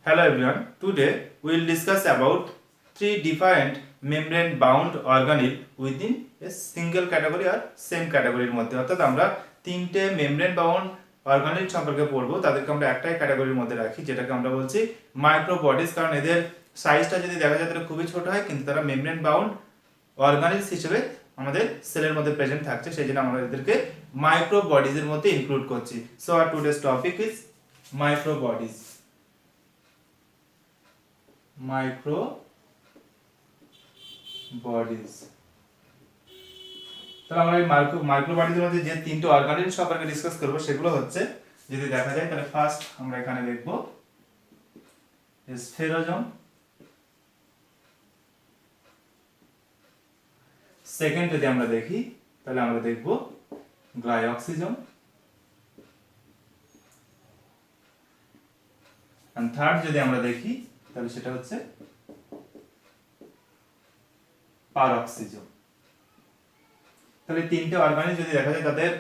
Hello everyone. Today we will discuss about three different membrane bound organelle within a single category or same category এর মধ্যে অর্থাৎ আমরা তিনটে membrane bound organelle সম্পর্কে পড়বো তাদেরকে আমরা একটাই ক্যাটাগরির মধ্যে রাখি যেটাকে আমরা বলছি মাইক্রো বডিজ কারণ এদের সাইজটা যদি দেখা যায় তাহলে খুবই ছোট হয় কিন্তু তারা membrane bound organelles হিসেবে আমাদের সেলের মধ্যে প্রেজেন্ট থাকছে সেজন্য আমরা এদেরকে মাইক্রো বডিজ এর মধ্যে ইনক্লুড করছি so our today's topic is micro bodies micro bodies তাহলে আমরা এই মাইক্রো বডিজের মধ্যে যে তিনটে অর্গানেল সম্পর্কে ডিসকাস করব সেগুলো হচ্ছে যদি দেখা যায় তাহলে ফার্স্ট আমরা এখানে দেখব স্ফেরোজম, সেকেন্ড যদি আমরা দেখি তাহলে আমরা দেখব গ্লাইঅক্সিজম, এন্ড থার্ড যদি আমরা দেখি তাহলে সেটা হচ্ছে পারক্সিজম। তাহলে তিনটে অর্গানেল যদি দেখা যায় তাদের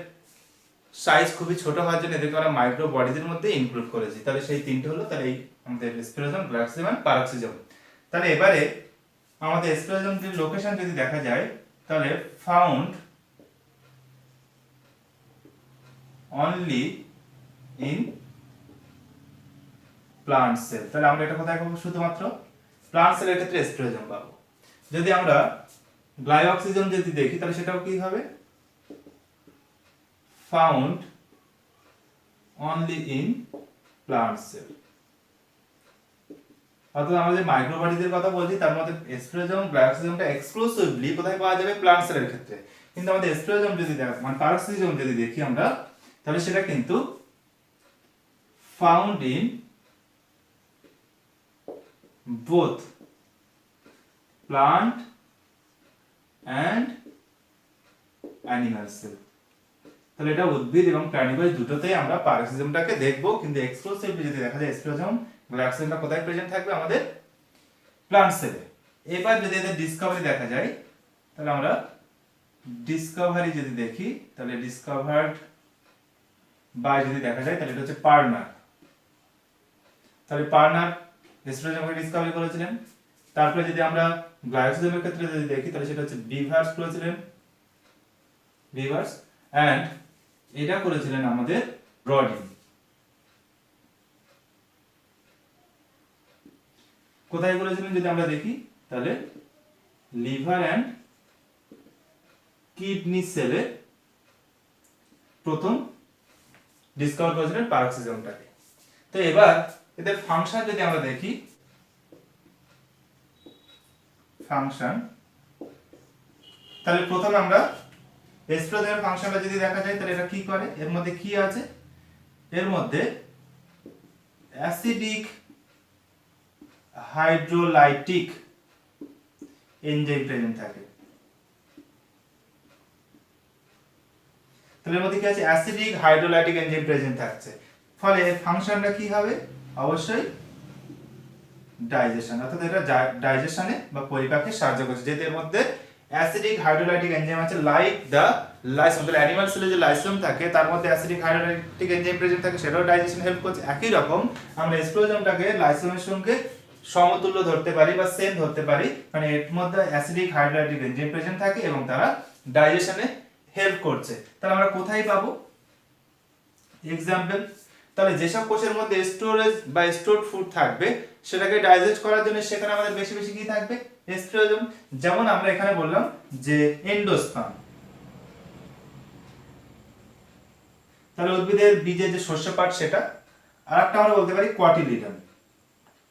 সাইজ খুবই ছোট হওয়ার জন্য এদেরকে আমরা মাইক্রো বডিজের মধ্যে ইনক্লুড করেছি। তাহলে সেই তিনটে হলো তাহলে এই আমাদের স্ফেরোজম, গ্লাইঅক্সিজম এন্ড পারক্সিজম। তাহলে এবারে আমাদের স্ফেরোজমের লোকেশন যদি দেখা যায় তাহলে found only in plant sell. তাহলে আমরা এটা কোথায় পাবো? শুধুমাত্র প্লান্ট সেলের ক্ষেত্রে স্ফেরোজম পাবো। যদি আমরা গ্লাইঅক্সিজম যদি দেখি তাহলে সেটাও কি হবে? Found only in plant sell. অর্থাৎ আমরা যে মাইক্রো বডিজের কথা বলছি তার মধ্যে স্ফেরোজম, গ্লাইঅক্সিজমটা এক্সক্লুসিভলি কোথায় পাওয়া যাবে? প্লান্ট সেলের ক্ষেত্রে। কিন্তু আমাদের স্ফেরোজম যদি মানে পারক্সিজম যদি দেখি আমরা তাহলে সেটা কিন্তু found in both plant and animal cell। তাহলে এটা উদ্ভিদ এবং প্রাণীজ দুটোতেই আমরা পারক্সিজমটাকে দেখব কিন্তু এক্সক্লুসিভলি যদি দেখা যায় স্ফেরোজম, গ্লাইঅক্সিজমটা কোথায় প্রেজেন্ট থাকবে? আমাদের প্লান্ট সেলে। এবার যদি এদের ডিসকভারি দেখা যায় তাহলে আমরা ডিসকভারি যদি দেখি তাহলে ডিসকভারড বাই যদি দেখা যায় তাহলে এটা হচ্ছে পার্নার। তাহলে পার্নার স্ফেরোজমকে ডিসকভারি করেছিলেন। তারপরে যদি আমরা গ্লাইঅক্সিজমের ক্ষেত্রে যদি দেখি তাহলে সেটা হচ্ছে বিভার্স করেছিলেন, বিভার্স, এন্ড এটা করেছিলেন আমাদের ব্রডিন। কোথায় করেছিলেন যদি আমরা দেখি তাহলে লিভার এন্ড কিডনি সেলে প্রথম ডিসকভার করেছিলেন পারক্সিজমটাকে। তো এবার এদের ফাংশন যদি আমরা দেখি, ফাংশন, তাহলে প্রথমে আমরা স্ফেরোজমের ফাংশনটা যদি দেখা যায় তাহলে এটা কি করে? এর মধ্যে কি আছে? এর মধ্যে অ্যাসিডিক হাইড্রোলাইটিক এনজাইম প্রেজেন্ট থাকে। তাহলে এর মধ্যে কি আছে? অ্যাসিডিক হাইড্রোলাইটিক এনজাইম প্রেজেন্ট থাকছে। ফলে এর ফাংশনটা কি হবে? অবশ্যই ডাইজেশন, অর্থাৎ এটা ডাইজেশনে বা পরিপাকে সাহায্য করছে যেহেতু এর মধ্যে অ্যাসিডিক হাইড্রোলাইটিক এনজাইম আছে লাইক দা লাইসোম। তাহলে অ্যানিমাল সেলে যে লাইসোম থাকে তার মধ্যে অ্যাসিডিক হাইড্রোলাইটিক এনজাইম প্রেজেন্ট থাকে, সেটাও ডাইজেশন হেল্প করছে। একই রকম আমরা স্ফেরোজমটাকে লাইসোমের সঙ্গে সমতুল্য ধরতে পারি বা সেম ধরতে পারি, মানে এর মধ্যে অ্যাসিডিক হাইড্রোলাইটিক এনজাইম প্রেজেন্ট থাকে এবং তারা ডাইজেশনে হেল্প করছে। তাহলে আমরা কোথায় পাবো এক্সাম্পল? তাহলে যেসব কোষের মধ্যে স্টোরেজ বা স্টোরড ফুড থাকবে সেটাকে ডাইজেস্ট করার জন্য সেখানে আমাদের বেশি বেশি কি থাকবে? স্ফেরোজম। যেমন আমরা এখানে বললাম যে এন্ডোস্পার্ম। তাহলে উদ্ভিদের বীজের যে শস্য পাট সেটা, আর একটা আমরা বলতে পারি কোটিলিডন,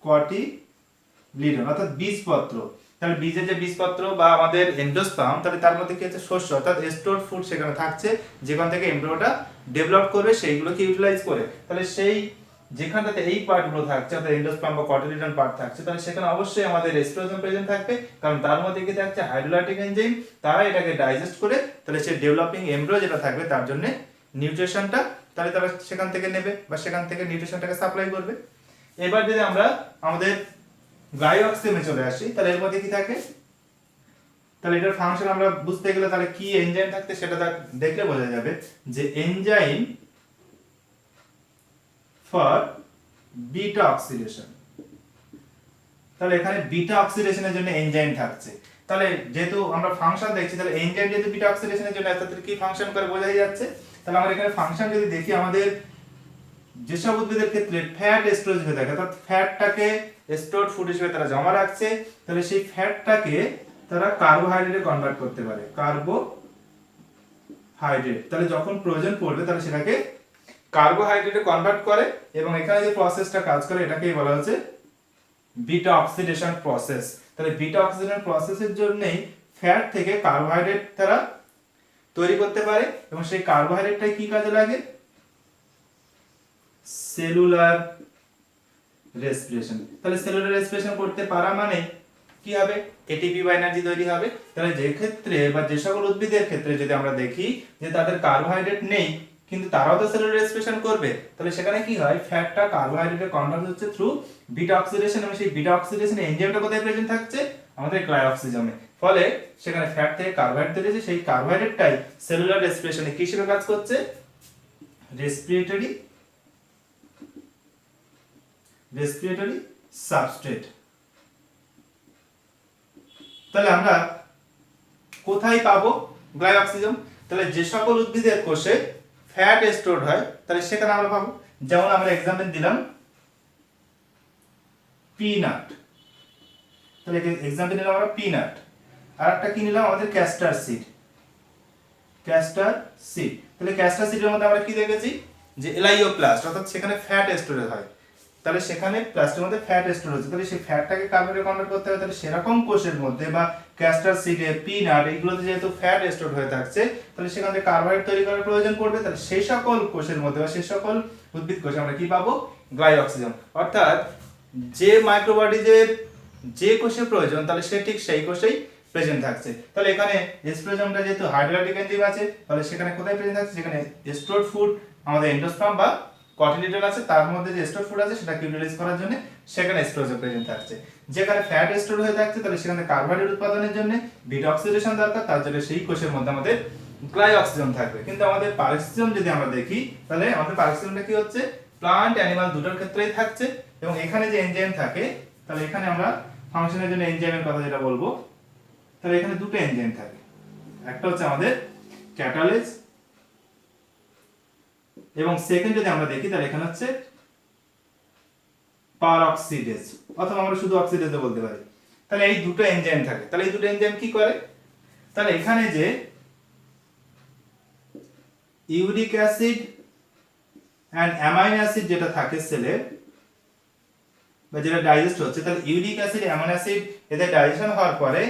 কোটিলিডন অর্থাৎ বীজপত্র। তাহলে বীজের যে বীজপত্র বা আমাদের এন্ডোস্পার্ম তাহলে তার মধ্যে কি আছে? শস্য, অর্থাৎ স্টোরড ফুড সেখানে থাকছে যেখান থেকে এমব্রিওটা ডেভেলপ করবে সেইগুলোকে ইউটিলাইজ করে। তাহলে সেই যেখানটাতে এই পার্টগুলো থাকছে অর্থাৎ এন্ডোস্পার্ম বা কোটিলিডন পার্ট থাকছে তাহলে সেখানে অবশ্যই আমাদের স্ফেরোজম প্রেজেন্ট থাকবে কারণ তার মধ্যে কি থাকছে? হাইড্রোলাইটিক এনজাইম, তারা এটাকে ডাইজেস্ট করে তাহলে সেই ডেভেলপিং এমব্রিও যেটা থাকবে তার জন্য নিউট্রিশনটা তাহলে তারা সেখান থেকে নেবে বা সেখান থেকে নিউট্রিশনটাকে সাপ্লাই করবে। এবার যদি আমরা আমাদের গ্লাইঅক্সিজমে চলে আসি তাহলে এর মধ্যে কি থাকে? তাহলে এটার ফাংশন আমরা বুঝতে গেলে তাহলে কি এনজাইম থাকতে সেটা দেখলে বোঝা যাবে যে এনজাইম ফর বিটা অক্সিডেশন। তাহলে এখানে বিটা অক্সিডেশনের জন্য এনজাইম থাকছে। তাহলে যেহেতু আমরা ফাংশন দেখছি, তাহলে এনজাইম যেহেতু বিটা অক্সিডেশনের জন্য এত কি ফাংশন করে বোঝাই যাচ্ছে। তাহলে আমরা এখানে ফাংশন যদি দেখি, আমাদের যেসব উদ্ভিদের ক্ষেত্রে ফ্যাট স্টোরেজ হয়ে থাকে, অর্থাৎ ফ্যাটটাকে স্টোরড ফুড হিসেবে তারা জমা রাখছে, তাহলে সেই ফ্যাটটাকে তারা কার্বোহাইড্রেটে কনভার্ট করতে পারে, কার্বোহাইড্রেট। তাহলে যখন প্রয়োজন পড়বে তাহলে সেটাকে কার্বোহাইড্রেটে কনভার্ট করে, এবং এখানে যে প্রসেসটা কাজ করে এটাকেই বলা হচ্ছে বিটা অক্সিডেশন প্রসেস। তাহলে বিটা অক্সিডেশন প্রসেসের জন্যই ফ্যাট থেকে কার্বোহাইড্রেট তারা তৈরি করতে পারে, এবং সেই কার্বোহাইড্রেটটাই কি কাজে লাগে? Cellular respiration. তাহলে সেলুলার রেসপিরেশন করতে পারা মানে কি হবে? এটিপি বা এনার্জি তৈরি হবে। তাহলে যে ক্ষেত্রে বা যে সকল উদ্ভিদের ক্ষেত্রে যদি আমরা দেখি যে তাদের কার্বোহাইড্রেট নেই কিন্তু তারাও তো সেলুলার রেসপিরেশন করবে, তাহলে সেখানে কি হয়? ফ্যাটটা কার্বোহাইড্রেটে কনভার্ট হচ্ছে থ্রু বিটা অক্সিডেশন, এবং সেই বিটা অক্সিডেশন এনজাইমটা কোথায় প্রেজেন্ট থাকছে? আমাদের গ্লাইকোজোমে। ফলে সেখানে ফ্যাট থেকে কার্বোহাইড্রেট তৈরি হচ্ছে, সেই কার্বোহাইড্রেটটাই সেলুলার রেসপিরেশনে কি হিসেবে কাজ করছে? Respiratory substrate. তাহলে আমরা কোথায় পাবো গ্লাইকোজোম? তাহলে যে সকল উদ্ভিদের কোষে ফ্যাট স্টোরড হয় তাহলে সেখানে আমরা পাবো। যেমন আমরা एग्जांपल দিলাম পিনাট, তাহলে एग्जांपल নিলাম আমরা পিনাট। আর একটা কি নিলাম? আমাদের ক্যাস্টার সিড। তাহলে ক্যাস্টার সিডের মধ্যে আমরা কি দেখেছি? যে এলাইওপ্লাস্ট, অর্থাৎ সেখানে ফ্যাট স্টোরেজ হয়। তাহলে সেখানে প্লাস্টের মধ্যে ফ্যাট স্টোর হচ্ছে, তাহলে সেই ফ্যাটটাকে কার্বোহাইড্রেটে কনভার্ট করতে হবে। তাহলে সেরকম কোষের মধ্যে বা ক্যাস্টার সিডে, পিনাট, এইগুলোতে যেহেতু ফ্যাট স্টোর হয়ে থাকছে, তাহলে সেখান থেকে কার্বোহাইড্রেট তৈরি করার প্রয়োজন পড়বে। তাহলে সেই সকল কোষের মধ্যে বা সেই সকল উদ্ভিদ কোষে আমরা কি পাবো? গ্লাইকোজোম। অর্থাৎ যে মাইক্রোবায়োটিজের যে কোষে প্রয়োজন তাহলে সে ঠিক সেই কোষেই প্রেজেন্ট থাকছে। তাহলে এখানে স্প্লেজমটা যেহেতু হাইড্রোলাইটিক এনজাইম আছে, তাহলে সেখানে কোথায় প্রেজেন্ট থাকছে? যেখানে স্টোরড ফুড আমাদের এন্ডোস্পার্ম বা কটিলিডন আছে, তার মধ্যে যে স্টোর ফুড আছে সেটাকে ইউটিলাইজ করার জন্য সেখানে স্টোরেজ প্রেজেন্ট থাকছে। যেখানে ফ্যাট স্টোর হয়ে থাকছে তাহলে সেখানে কার্বোহাইড্রেট উৎপাদনের জন্য বিটা অক্সিডেশন দরকার, তার জন্য সেই কোষের মধ্যে আমাদের গ্লাইকোজোম থাকবে। কিন্তু আমাদের পারক্সিজম যদি আমরা দেখি, তাহলে আমাদের পারক্সিজমটা কি হচ্ছে? প্লান্ট অ্যানিমাল দুটোর ক্ষেত্রেই থাকছে, এবং এখানে যে এনজাইম থাকে, তাহলে এখানে আমরা ফাংশনের জন্য এনজাইমের কথা যেটা বলবো, তাহলে এখানে দুটো এনজাইম থাকে। একটা হচ্ছে আমাদের ক্যাটালেজ, এবং সেকেন্ড যদি আমরা দেখি তাহলে এখানে হচ্ছে পারঅক্সিডেজ, অথবা আমরা শুধু অক্সিডেজ বলতে পারি। তাহলে এই দুটো এনজাইম থাকে। তাহলে এই দুটো এনজাইম কি করে? তাহলে এখানে যে uric acid and amino acid যেটা থাকে সেলে বা যেটা ডাইজেস্ট হচ্ছে, তাহলে ইউরিক অ্যাসিড, অ্যামাইনো অ্যাসিড এদের ডাইজেশন হওয়ার পরে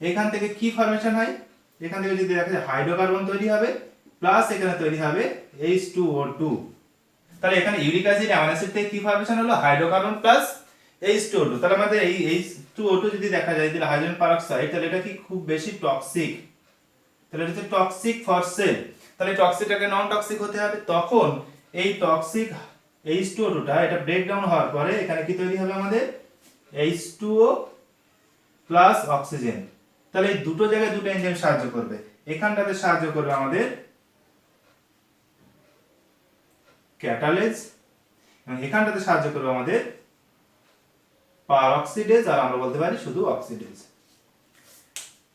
এখান থেকে কি ফর্মেশন হয়? এখান থেকে যদি দেখা যায় হাইড্রোকার্বন তৈরি হবে, প্লাস এখানে তৈরি হবে H2O2। তাহলে এখানে ইউরিক অ্যাসিড, অ্যামাইনো অ্যাসিড থেকে কি ফর্মেশন হলো? Hydrocarbon plus H2O2। তাহলে আমাদের এই H2O2 যদি দেখা যায় তাহলে হাইড্রোজেন পারঅক্সাইড, তাহলে এটা কি খুব বেশি টক্সিক? তাহলে এটা হচ্ছে টক্সিক ফর সেল। তাহলে টক্সিকটাকে নন টক্সিক হতে হবে, তখন এই টক্সিক H2O2টা এটা ব্রেকডাউন হওয়ার পরে এখানে কি তৈরি হবে? আমাদের H2O প্লাস অক্সিজেন। তাহলে এই দুটো জায়গায় দুটো এনজাইম সাহায্য করবে। এখানটাতে সাহায্য করবে আমাদের ক্যাটালেজ, এবং এখানটাতে সাহায্য করবে আমাদের পারঅক্সিডেজ, আর আমরা বলতে পারি শুধু অক্সিডেজ।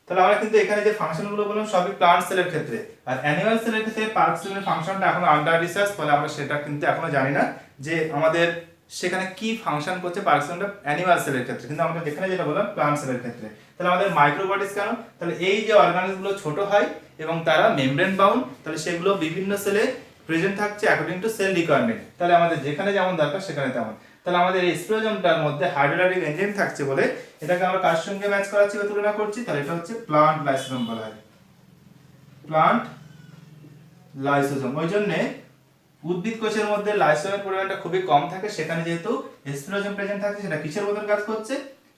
তাহলে আমরা কিন্তু এখানে যে ফাংশনগুলো বললাম সবই প্লান্ট সেলের ক্ষেত্রে, আর অ্যানিমাল সেলের ক্ষেত্রে পারঅক্সিডেজের ফাংশনটা এখনো আন্ডার রিসার্চ, ফলে আমরা সেটা কিন্তু এখনো জানি না যে আমাদের সেখানে কি ফাংশন করছে পারঅক্সিডেজটা অ্যানিমাল সেলের ক্ষেত্রে। কিন্তু আমরা যেখানে যেটা বললাম প্লান্ট সেলের ক্ষেত্রে, তাহলে আমাদের মাইক্রোবায়োটিস কেন? তাহলে এই যে অর্গানিজগুলো ছোট হয় এবং তারা মেমব্রেন বাউন্ড, তাহলে সেগুলো বিভিন্ন সেলে প্রেজেন্ট থাকছে অ্যাকর্ডিং টু সেল রিকোয়ারমেন্ট। তাহলে আমাদের যেখানে যেমন দরকার সেখানে তেমন। তাহলে আমাদের এই স্প্লেজমটার মধ্যে হাইড্রোলাইটিক এনজাইম থাকছে বলে এটাকে আমরা কার সঙ্গে ম্যাচ করাচ্ছি বা তুলনা করছি? তাহলে এটা হচ্ছে প্লান্ট লাইসোজোম বলা হয়, প্লান্ট লাইসোজোম। ওই জন্য উদ্ভিদ কোষের মধ্যে লাইসোজোমের পরিমাণটা খুবই কম থাকে, সেখানে যেহেতু স্প্লেজম প্রেজেন্ট থাকছে সেটা কিসের মতন কাজ করছে?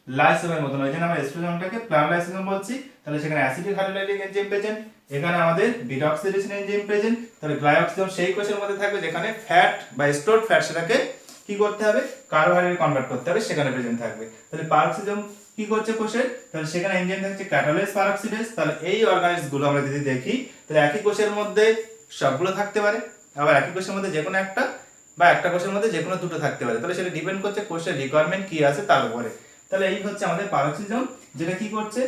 লাইসোজোমের মতন। ওই জন্য আমরা স্প্লেজমটাকে প্লান্ট লাইসোজোম বলছি। তাহলে সেখানে অ্যাসিডিক হাইড্রোলাইটিক এনজাইম প্রেজেন্ট, এখানে আমাদের বিটা অক্সিডেশন এনজাইম প্রেজেন্ট। তাহলে গ্লাইকোজোম সেই কোষের মধ্যে থাকবে যেখানে ফ্যাট বা স্টোরড ফ্যাট সেটাকে কি করতে হবে? কার্বোহাইড্রেট কনভার্ট করতে হবে, সেখানে প্রেজেন্ট থাকবে। তাহলে পারঅক্সিজম কি করছে কোষের? তাহলে সেখানে এনজাইম থাকছে ক্যাটালেজ, পারঅক্সিডেজ। তাহলে এই অর্গানিজম গুলো আমরা যদি দেখি তাহলে একই কোষের মধ্যে সবগুলো থাকতে পারে, আবার একই কোষের মধ্যে যে কোনো একটা বা একটা কোষের মধ্যে যে কোনো দুটো থাকতে পারে। তাহলে সেটা ডিপেন্ড করছে কোষের রিকোয়ারমেন্ট কি আছে তার উপরে। তাহলে এই হচ্ছে আমাদের পারক্সিজম, যেটা কি করছে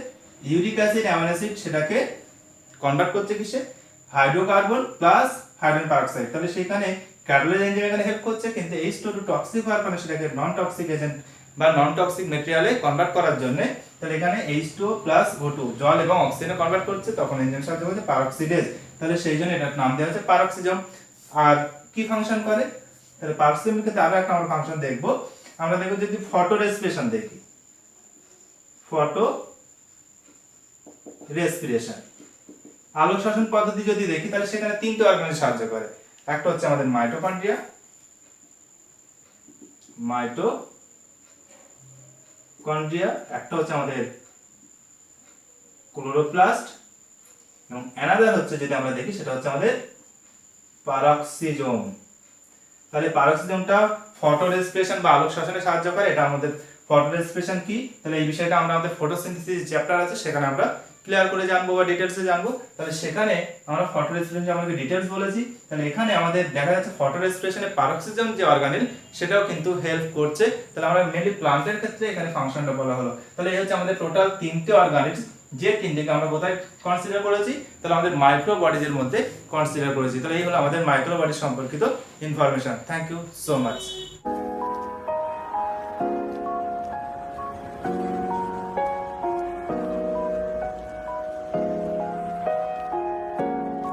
ইউরিক অ্যাসিড অ্যামাইনো অ্যাসিড সেটাকে কনভার্ট করছে কিসে হাইড্রোকার্বন প্লাস হাইড্রোজেন পারঅক্সাইড। তাহলে সেখানে ক্যাটালাইজ এনজাইম এখানে হেল্প করছে, কিন্তু H2 টক্সিক হওয়ার কারণে সেটাকে নন টক্সিক এজেন্ট বা নন টক্সিক ম্যাটেরিয়ালে কনভার্ট করার জন্য তাহলে এখানে H2 প্লাস O2 জল এবং অক্সিজেনে কনভার্ট করছে, তখন এনজাইম সাহায্য করছে পারঅক্সিডেজ। তাহলে সেই জন্য এটার নাম দেওয়া হচ্ছে পারঅক্সিজম। আর কি ফাংশন করে, তাহলে পারঅক্সিজমের ক্ষেত্রে আরো একটা আমরা ফাংশন দেখব। আমরা দেখব যদি ফটো রেসপিরেশন দেখি, ফটো রেসপিরেশন আলোক শ্বসন পদ্ধতি যদি দেখি, তাহলে সেখানে তিনটে অর্গানে সাহায্য করে। একটা হচ্ছে আমাদের মাইটোকন্ড্রিয়া, একটা হচ্ছে আমাদের ক্লোরোপ্লাস্ট, এবং অ্যানাদার হচ্ছে যদি আমরা দেখি সেটা হচ্ছে আমাদের পারক্সিজম। তাহলে পারক্সিজমটা ফটো রেসপিরেশন বা আলোক শ্বসনে সাহায্য করে। এটা আমাদের ফটো রেসপিরেশন কি, তাহলে এই বিষয়টা আমরা আমাদের ফটোসিনথেসিস চ্যাপ্টার আছে সেখানে আমরা ক্লিয়ার করে জানবো বা ডিটেইলসে জানবো। তাহলে সেখানে আমরা ফটো রেসপিরেশন আমাদের ডিটেইলস বলেছি। তাহলে এখানে আমাদের দেখা যাচ্ছে ফটো রেসপিরেশনে পারক্সিজম যে অর্গানেল সেটাও কিন্তু হেল্প করছে। তাহলে আমরা মেইনলি প্লান্টের ক্ষেত্রে এখানে ফাংশনটা বলা হলো। তাহলে এই হচ্ছে আমাদের টোটাল তিনটে অর্গানেলস, যে তিনটেকে আমরা কোথায় কনসিডার করেছি, তাহলে আমাদের মাইক্রো বডিজের মধ্যে কনসিডার করেছি। তাহলে এই হলো আমাদের মাইক্রো বডি সম্পর্কিত information. Thank you so much.